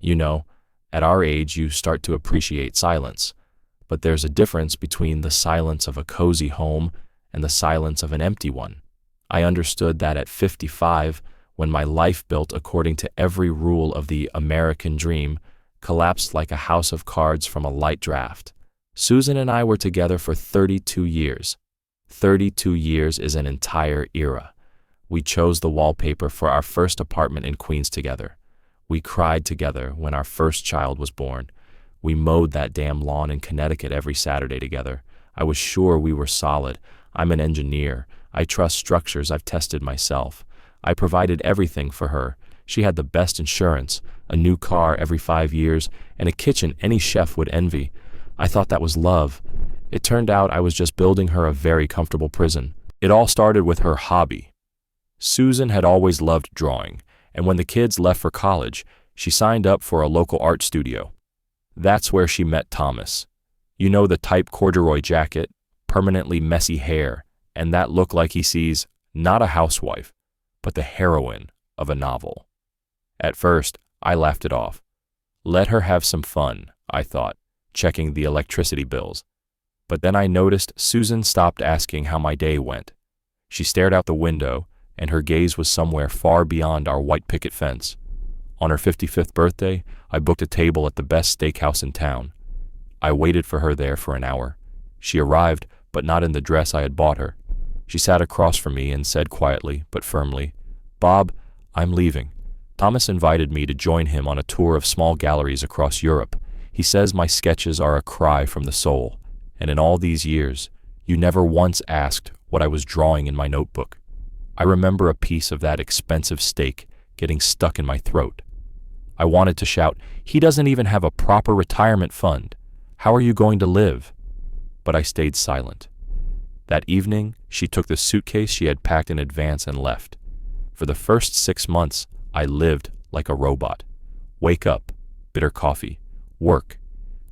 You know, at our age, you start to appreciate silence. But there's a difference between the silence of a cozy home and the silence of an empty one. I understood that at 55, when my life built according to every rule of the American dream collapsed like a house of cards from a light draft. Susan and I were together for 32 years. 32 years is an entire era. We chose the wallpaper for our first apartment in Queens together. We cried together when our first child was born. We mowed that damn lawn in Connecticut every Saturday together. I was sure we were solid. I'm an engineer. I trust structures I've tested myself. I provided everything for her. She had the best insurance, a new car every 5 years, and a kitchen any chef would envy. I thought that was love. It turned out I was just building her a very comfortable prison. It all started with her hobby. Susan had always loved drawing, and when the kids left for college, she signed up for a local art studio. That's where she met Thomas. You know, the type corduroy jacket, permanently messy hair, and that look like he sees not a housewife, but the heroine of a novel. At first, I laughed it off. Let her have some fun, I thought, checking the electricity bills. But then I noticed Susan stopped asking how my day went. She stared out the window, and her gaze was somewhere far beyond our white picket fence. On her 55th birthday, I booked a table at the best steakhouse in town. I waited for her there for an hour. She arrived, but not in the dress I had bought her. She sat across from me and said quietly, but firmly, "Bob, I'm leaving." Thomas invited me to join him on a tour of small galleries across Europe. He says my sketches are a cry from the soul, and in all these years, you never once asked what I was drawing in my notebook. I remember a piece of that expensive steak getting stuck in my throat. I wanted to shout, "He doesn't even have a proper retirement fund. How are you going to live?" But I stayed silent. That evening, she took the suitcase she had packed in advance and left. For the first 6 months, I lived like a robot. Wake up, bitter coffee, work,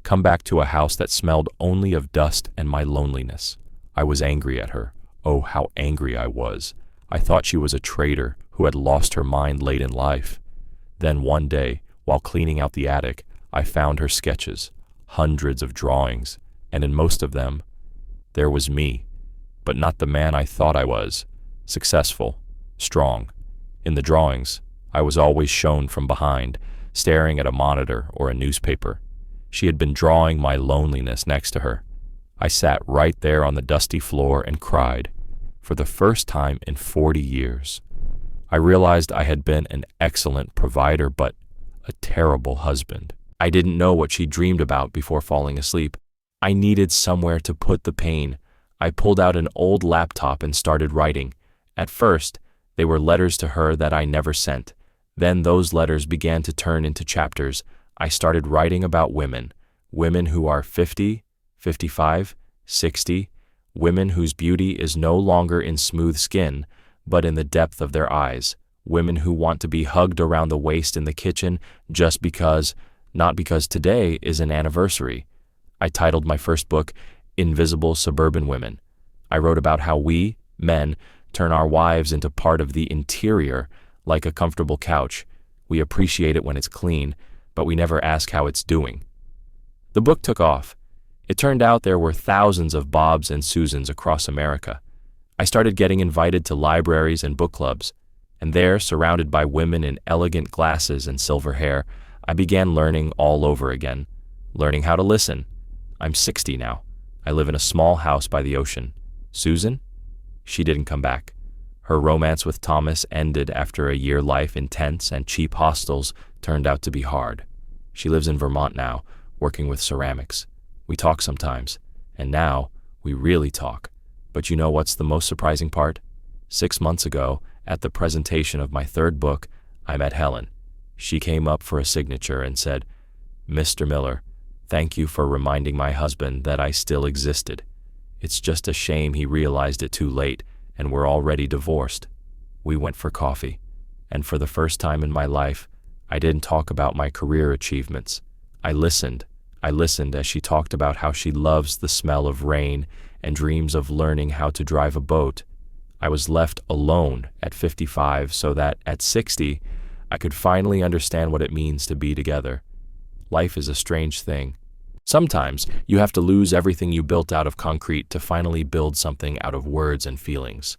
come back to a house that smelled only of dust and my loneliness. I was angry at her. Oh, how angry I was. I thought she was a traitor who had lost her mind late in life. Then one day, while cleaning out the attic, I found her sketches, hundreds of drawings, and in most of them, there was me, but not the man I thought I was, successful, strong. In the drawings, I was always shown from behind, staring at a monitor or a newspaper. She had been drawing my loneliness next to her. I sat right there on the dusty floor and cried, for the first time in 40 years. I realized I had been an excellent provider, but a terrible husband. I didn't know what she dreamed about before falling asleep. I needed somewhere to put the pain. I pulled out an old laptop and started writing. At first, they were letters to her that I never sent. Then those letters began to turn into chapters. I started writing about women who are 50, 55, 60, women whose beauty is no longer in smooth skin, but in the depth of their eyes, women who want to be hugged around the waist in the kitchen just because, not because today is an anniversary. I titled my first book, Invisible Suburban Women. I wrote about how we, men, turn our wives into part of the interior, like a comfortable couch. We appreciate it when it's clean, but we never ask how it's doing. The book took off. It turned out there were thousands of Bobs and Susans across America. I started getting invited to libraries and book clubs, and there, surrounded by women in elegant glasses and silver hair, I began learning all over again, learning how to listen. I'm 60 now. I live in a small house by the ocean. Susan? She didn't come back. Her romance with Thomas ended after a year life in tents and cheap hostels turned out to be hard. She lives in Vermont now, working with ceramics. We talk sometimes, and now we really talk. But you know what's the most surprising part? 6 months ago, at the presentation of my third book, I met Helen. She came up for a signature and said, "Mr. Miller, thank you for reminding my husband that I still existed. It's just a shame he realized it too late, and we're already divorced." We went for coffee, and for the first time in my life, I didn't talk about my career achievements. I listened as she talked about how she loves the smell of rain and dreams of learning how to drive a boat. I was left alone at 55 so that at 60, I could finally understand what it means to be together. Life is a strange thing. Sometimes you have to lose everything you built out of concrete to finally build something out of words and feelings.